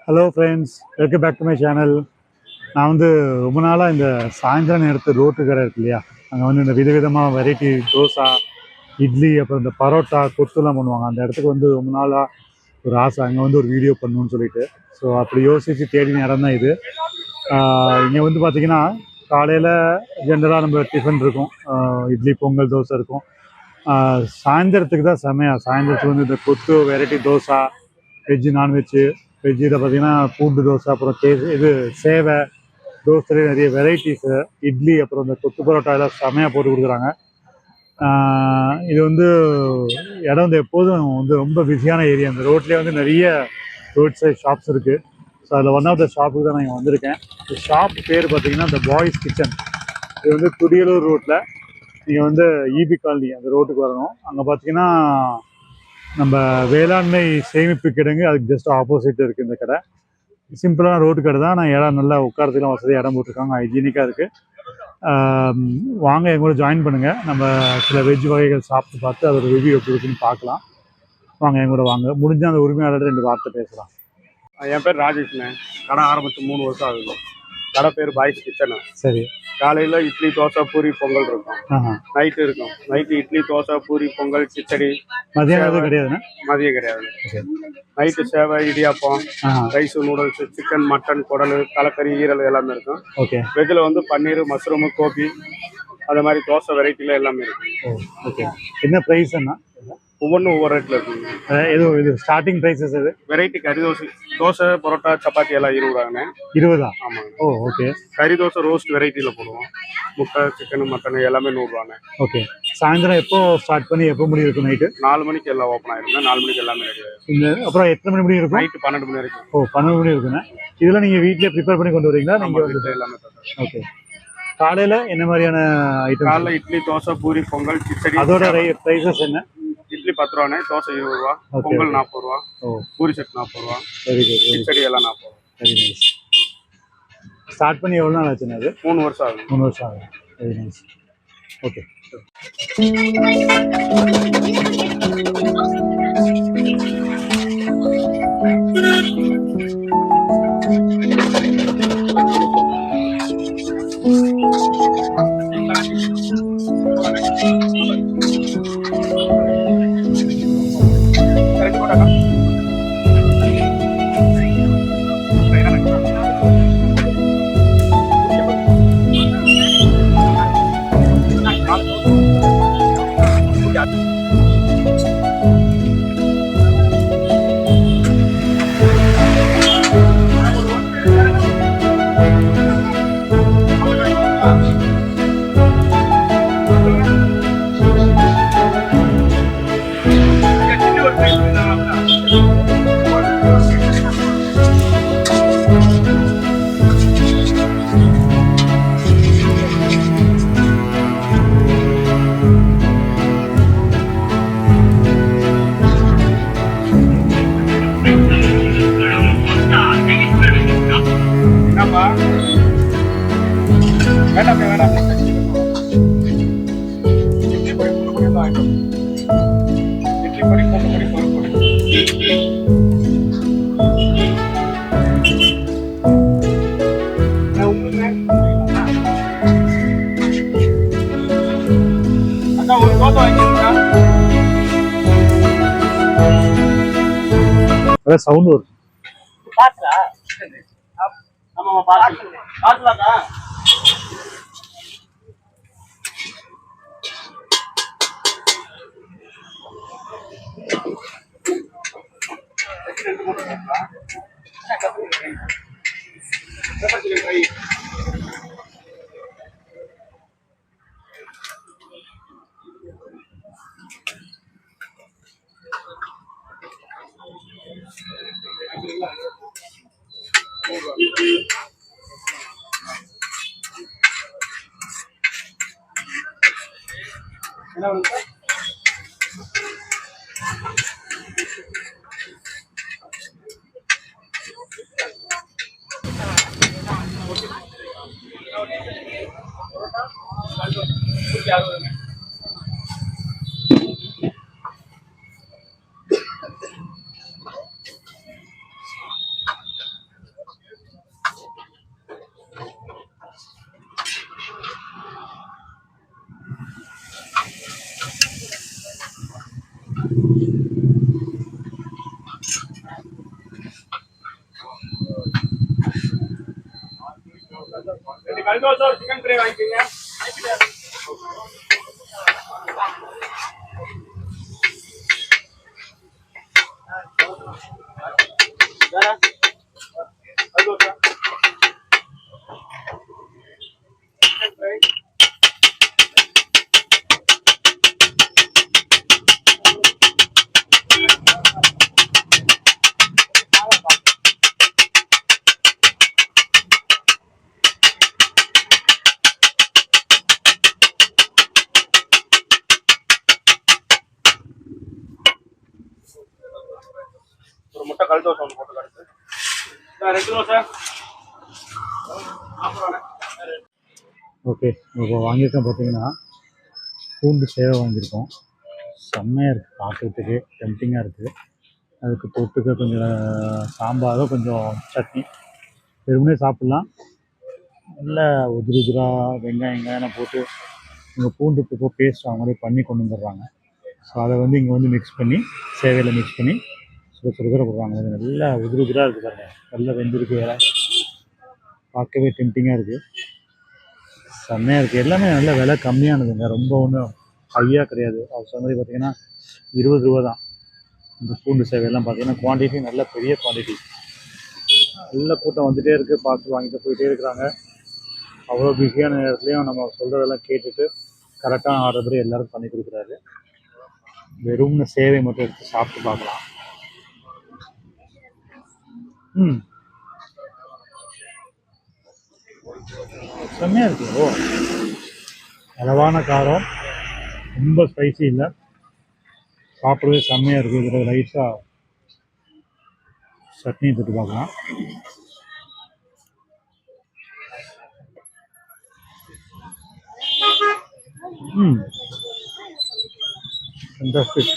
Hello friends, welcome back to my channel. நான் ரொம்ப நாளாக இந்த சாயந்தரம் நேரத்து ரோட்டு கடை இருக்கு இல்லையா, அங்கே இந்த விதவிதமாக வெரைட்டி தோசை, இட்லி, அப்புறம் இந்த பரோட்டா கொத்துலாம் பண்ணுவாங்க. அந்த இடத்துக்கு ரொம்ப நாளாக ஒரு ஆசை, அங்கே ஒரு வீடியோ பண்ணணும்னு சொல்லிட்டு. ஸோ அப்படி யோசித்து தேடின இடம் தான் இது. இங்கே பார்த்திங்கன்னா காலையில் ஜென்ரலாக நம்ம டிஃபன் இருக்கும், இட்லி, பொங்கல், தோசை இருக்கும். சாயந்தரத்துக்கு தான் செமையாக, சாயந்தரத்துக்கு இந்த கொத்து வெரைட்டி தோசை, வெஜ்ஜு, நான்வெஜ்ஜு. வெஜ்ஜில் பார்த்திங்கன்னா பூண்டு தோசை, அப்புறம் இது சேவை தோசையிலே நிறைய வெரைட்டிஸு, இட்லி, அப்புறம் இந்த கொத்து பரோட்டா எல்லாம் செமையாக போட்டு கொடுக்குறாங்க. இது இடம் எப்போதும் ரொம்ப பிஸியான ஏரியா. அந்த ரோட்லேயே நிறைய ரோட் சைட் ஷாப்ஸ் இருக்குது. ஸோ அதில் ஒன் ஆஃப் த ஷாப்புக்கு தான் நான் இங்கே வந்திருக்கேன். இந்த ஷாப் பேர் பார்த்திங்கன்னா இந்த பாய்ஸ் கிச்சன். இது துடியலூர் ரோட்டில் நீங்கள் இபி காலனி அந்த ரோட்டுக்கு வரணும். அங்கே பார்த்திங்கன்னா நம்ம வேளாண்மை சேமிப்பு கிடங்கு, அதுக்கு ஜஸ்ட் ஆப்போசிட் இருக்குது இந்த கடை. சிம்பிளான ரோட்டு கடை தான். நான் இடம் நல்லா உட்காரத்துலாம் வசதியாக இடம் போட்டிருக்காங்க, ஹைஜீனிக்காக இருக்குது. வாங்க என் கூட ஜாயின் பண்ணுங்கள். நம்ம சில வெஜ் வகைகள் சாப்பிட்டு பார்த்து அதோட ரிவ்யூ எப்படி இருக்குன்னு பார்க்கலாம். வாங்க என் கூட வாங்க. முடிஞ்சால் அந்த உரிமையாளர் 2 வார்த்தை பேசலாம். என் பேர் ராஜேஷ்ண்ணே. கடை ஆரம்பித்து 3 வருஷம் ஆகுது. கடை பேர் பாய்ஸ் கிச்சனு. சரி. காலையில் இட்லி, தோசை, பூரி, பொங்கல் இருக்கும். நைட்டு இருக்கும். நைட்டு இட்லி, தோசை, பூரி, பொங்கல், கிச்சடி. மதியம் கிடையாதுண்ணா? மதியம் கிடையாது. நைட்டு சேவை, idiyappam, rice, noodles, chicken, mutton, குடல், தலைக்கறி, ஈரல் எல்லாமே இருக்கும். ஓகே. வெஜ்ஜில் பன்னீர், மஷ்ரூமு, கோபி, அது மாதிரி தோசை வெரைட்டியில் எல்லாமே இருக்கும். ஓகே. என்ன ப்ரைஸ் அண்ணா? ஒவ்வொன்றும் ஒவ்வொரு ரேட்டில் இருக்குங்க. இது ஸ்டார்டிங் ப்ரைஸஸ் இது? வெரைட்டி கறி தோசை, பரோட்டா, சப்பாத்தி எல்லாம் 20 ரூபாங்கண்ணே. 20? ஆமாங்க. ஓ, ஓகே. கறி தோசை ரோஸ்ட் வெரைட்டியில் போடுவோம். முட்டை, சிக்கன், மட்டன் எல்லாமே 100 ரூபாண்ணே. ஓகே. சாயந்தரம் எப்போ ஸ்டார்ட் பண்ணி எப்போ முடியும் இருக்கும்? நைட்டு 4 மணிக்கு எல்லாம் ஓப்பன் ஆயிருங்க. 4 மணிக்கு எல்லாமே ரெடி. அப்புறம் எத்தனை மணி முடியும் இருக்கும்? நைட்டு 12 மணி வரைக்கும். ஓ, 12 மணி இருக்குண்ணே. இதெல்லாம் நீங்கள் வீட்டிலே ப்ரிப்பேர் பண்ணி கொண்டு வரீங்களா? நீங்கள் எல்லாமே. ஓகே. காலையில் என்ன மாதிரியான ஐட்டம்? காலையில் இட்லி, தோசை, பூரி, பொங்கல், கிச்சடி. அதோட ப்ரைஸஸ் என்ன? இட்லி 10 ரூபாண்ணே, தோசை 20 ரூபா, பொங்கல் 40 ரூபா, பூரி செட் 40 ரூபா, வெரி குட். கிச்சடி எல்லாம் 40 ரூபா. Very nice. ஸ்டார்ட் பண்ணி எவ்வளோ நாள் ஆச்சுண்ணா? அது 3 வருஷம் ஆகும். 3 வருஷம் ஆகும். Very nice. ஓகே. சவுண்ட் வரும். கல் தோசை ஒரு சிக்கன் ஃப்ரை வாங்கிக்கோங்க. கல் தோசை சிக்கன் ஃப்ரை ஒரு முட்டை கல் தோசை ஒன்று போட்டு கிடக்கு. 2 தோசை. ஓகே, இப்போ வாங்கியிருக்கோம் பார்த்தீங்கன்னா பூண்டு சேவை வாங்கியிருக்கோம். செம்மையாக இருக்குது, பார்க்குறதுக்கு டெம்டிங்காக இருக்குது. அதுக்கு தொட்டுக்க கொஞ்சம் சாம்பாரோ கொஞ்சம் சட்னி வெறுமனே சாப்பிட்லாம். நல்லா உதிரி உதிராக வெங்காயம் போட்டு இங்கே பூண்டு இப்போ பேஸ்ட் அவங்க மாதிரி பண்ணி கொண்டு வந்துடுறாங்க. ஸோ அதை வந்து இங்கே வந்து மிக்ஸ் பண்ணி சேவையில் மிக்ஸ் பண்ணி சுடுற போடுறாங்க. அது நல்லா உதிரி உதிராக இருக்குது பாருங்க, நல்லா வெந்திருக்கு. வேலை பார்க்கவே டெம்டிங்காக இருக்குது, செம்மையாக இருக்குது. எல்லாமே நல்ல விலை கம்மியானதுங்க, ரொம்ப ஒன்றும் ஹையாக கிடையாது. அது சொன்ன மாதிரி பார்த்தீங்கன்னா 20 ரூபா தான். இந்த பூண்டு சேவையெல்லாம் பார்த்தீங்கன்னா குவான்டிட்டி நல்ல பெரிய குவான்டிட்டி. நல்ல கூட்டம் வந்துகிட்டே இருக்குது, பார்சல் வாங்கிட்டு போயிட்டே இருக்கிறாங்க. அவ்வளோ பிஸியான நேரத்துலையும் நம்ம சொல்கிறதெல்லாம் கேட்டுட்டு கரெக்டான ஆர்டர் படி எல்லோரும் பண்ணி கொடுக்குறாரு. வெறும் சேவை மட்டும் எடுத்து சாப்பிட்டு பார்க்கலாம். செம்மையாக இருக்குது. ஓ, அளவான காரம், ரொம்ப ஸ்பைசி இல்லை, சாப்பிடவே செம்மையாக இருக்குது. இதில் ரைஸாக சட்னி தொட்டு பார்க்கலாம். ஃபண்டாஸ்டிக்.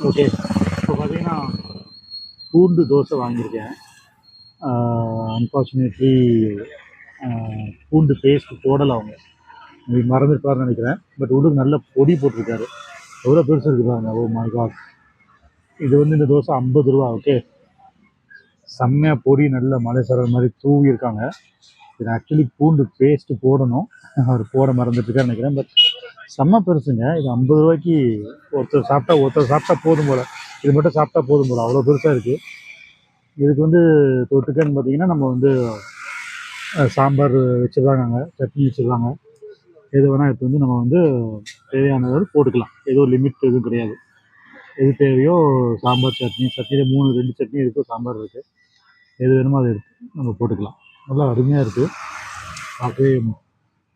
ஓகே, இப்போ பார்த்தீங்கன்னா பூண்டு தோசை வாங்கியிருக்கேன். அன்ஃபார்ச்சுனேட்லி பூண்டு பேஸ்ட்டு போடலை அவங்க, மறந்துருப்பாருன்னு நினைக்கிறேன். பட் உள்ளுக்கு நல்ல பொடி போட்டிருக்காரு. எவ்வளோ பெருசு இருக்குது பாருங்க. Oh my God. இது வந்து இந்த தோசை 50 ரூபா. ஓகே, செம்மையாக பொடி நல்ல மலை சரல் மாதிரி தூவி இருக்காங்க. இது ஆக்சுவலி பூண்டு பேஸ்ட்டு போடணும், அவர் போட மறந்துட்டுருக்காரு நினைக்கிறேன். பட் செம்ம பெருசுங்க. இது 50 ரூபாய்க்கு ஒருத்தர் சாப்பிட்டா போதும் போல். இது மட்டும் சாப்பிட்டா போதும் போல், அவ்வளோ பெருசாக இருக்குது. இதுக்கு வந்து தொட்டுக்கன்னு பார்த்தீங்கன்னா நம்ம வந்து சாம்பார் வச்சுருக்காங்க, சட்னி வச்சுருக்காங்க. எது வேணால் எடுத்து வந்து நம்ம வந்து தேவையானது போட்டுக்கலாம். ஏதோ லிமிட் எதுவும் கிடையாது. எது தேவையோ சாம்பார் சட்னி, சட்னியில் 2 சட்னி இருக்குது, சாம்பார் இருக்குது. எது வேணுமோ அதை எடுத்து நம்ம போட்டுக்கலாம். நல்லா அருமையாக இருக்குது, பார்க்கவே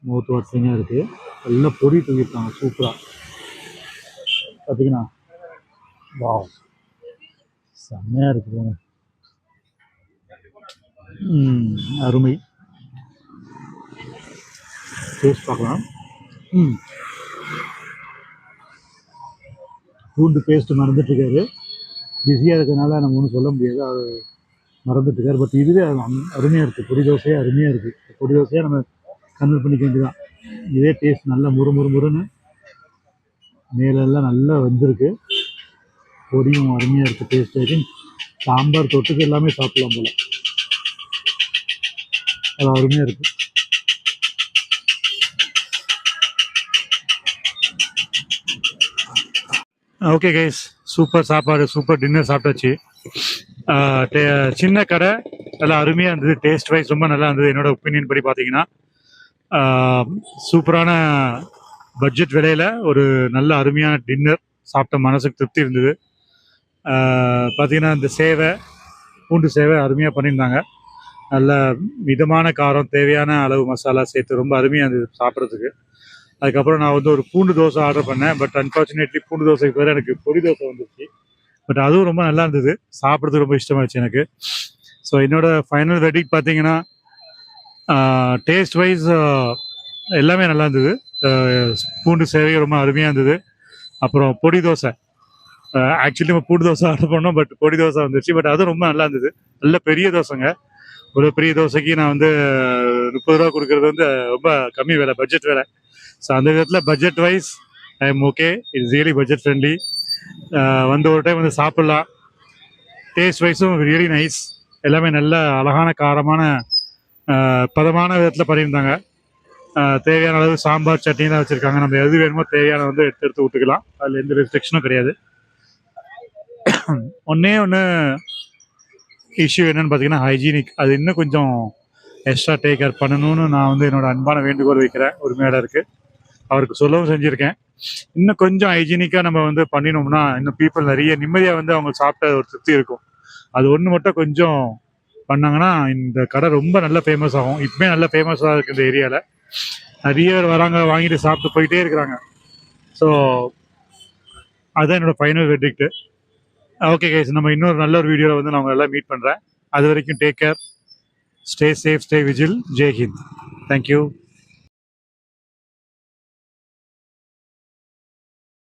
மவுத் வாட்டரிங்காக இருக்குது. நல்லா பொடி தூக்கியிருக்காங்க சூப்பராக. பார்த்தீங்கன்னா வா, செம்மையாக இருக்குதுங்க, அருமை. டேஸ்ட் பார்க்கலாம். பூண்டு பேஸ்ட்டு மறந்துட்டுருக்காரு, பிஸியாக இருக்கிறதுனால நம்ம ஒன்றும் சொல்ல முடியாது, அது மறந்துட்டுருக்காரு. பட் இதுவே அருமையாக இருக்குது, பொடி தோசையாக அருமையாக இருக்குது. பொடி தோசையாக நம்ம கன்வெர்ட் பண்ணிக்க வேண்டியதான். இதே டேஸ்ட் நல்லா முறுமுறுன்னு மேலெல்லாம் நல்லா வந்திருக்கு. பொடியும் அருமையாக இருக்குது, டேஸ்ட் ஆகிடும். சாம்பார் தொட்டுக்கு எல்லாமே சாப்பிடலாம் போல், அது அருமையாக இருக்குது. ஓகே கைஸ், சூப்பர் சாப்பாடு, சூப்பர் டின்னர் சாப்பிட்டாச்சு. சின்ன கடை, நல்லா அருமையாக இருந்தது. டேஸ்ட் வைஸ் ரொம்ப நல்லா இருந்தது. என்னோட ஒப்பீனியன் படி பார்த்தீங்கன்னா சூப்பரான பட்ஜெட் விலையில் ஒரு நல்ல அருமையான டின்னர் சாப்பிட்ட மனசுக்கு திருப்தி இருந்தது. பார்த்தீங்கன்னா இந்த சேவை, பூண்டு சேவை அருமையாக பண்ணியிருந்தாங்க. நல்ல மிதமான காரம், தேவையான அளவு மசாலா சேர்த்து ரொம்ப அருமையாக இருந்தது சாப்பிட்றதுக்கு. அதுக்கப்புறம் நான் வந்து ஒரு பூண்டு தோசை ஆர்டர் பண்ணேன். பட் அன்ஃபார்ச்சுனேட்லி பூண்டு தோசைக்கு பேர் எனக்கு பொடி தோசை வந்துருச்சு. பட் அதுவும் ரொம்ப நல்லா இருந்தது, சாப்பிட்றதுக்கு ரொம்ப இஷ்டமாச்சு எனக்கு. ஸோ என்னோட ஃபைனல் வெர்டிக்ட் பார்த்தீங்கன்னா டேஸ்ட் வைஸ் எல்லாமே நல்லா இருந்தது. பூண்டு சேவை ரொம்ப அருமையாக இருந்தது. அப்புறம் பொடி தோசை, ஆக்சுவலி நம்ம பூண்டு தோசை ஆர்டர் பண்ணோம், பட் பொடி தோசை வந்துருச்சு. பட் அதுவும் ரொம்ப நல்லா இருந்தது, நல்ல பெரிய தோசைங்க. ஒரு பெரிய தோசைக்கு நான் வந்து 30 ரூபா கொடுக்குறது வந்து ரொம்ப கம்மி விலை, பட்ஜெட் விலை. ஸோ அந்த விதத்தில் budget wise I am okay, it's really budget friendly. வந்து ஒரு டைம் வந்து சாப்பிட்லாம். டேஸ்ட் வைஸும் ரியலி நைஸ். எல்லாமே நல்ல அழகான காரமான பதமான விதத்தில் பண்ணியிருந்தாங்க. தேவையான அளவு சாம்பார் சட்னி தான் வச்சுருக்காங்க. நம்ம எது வேணுமோ தேவையான வந்து எடுத்து எடுத்து விட்டுக்கலாம். அதில் எந்த ரெஸ்ட்ரிக்ஷனும் கிடையாது. ஒன்று இஷ்யூ என்னன்னு பார்த்தீங்கன்னா ஹைஜீனிக். அது இன்னும் கொஞ்சம் எக்ஸ்ட்ரா டேக் கேர் பண்ணணும்னு நான் வந்து என்னோட அன்பான வேண்டுகோள் வைக்கிறேன். உரிமையாளர் இருக்குது, அவருக்கு சொல்லவும் செஞ்சுருக்கேன். இன்னும் கொஞ்சம் ஹைஜீனிக்காக நம்ம வந்து பண்ணினோம்னா இன்னும் பீப்புள் நிறைய நிம்மதியாக வந்து அவங்க சாப்பிட்ட ஒரு திருப்தி இருக்கும். அது ஒன்று மட்டும் கொஞ்சம் பண்ணாங்கன்னா இந்த கடை ரொம்ப நல்ல ஃபேமஸ் ஆகும். இப்போமே நல்ல ஃபேமஸாக இருக்குது இந்த ஏரியாவில். நிறைய பேர் வராங்க, வாங்கிட்டு சாப்பிட்டு போயிட்டே இருக்கிறாங்க. ஸோ அதுதான் என்னோட ஃபைனல் வெர்டிக்ட். ஓகே கைஸ், நம்ம இன்னொரு நல்ல ஒரு வீடியோவில் வந்து நான் உங்களை எல்லாம் மீட் பண்ணுறேன். அது வரைக்கும் take care, stay safe, stay vigil. Jai Hind. Thank you.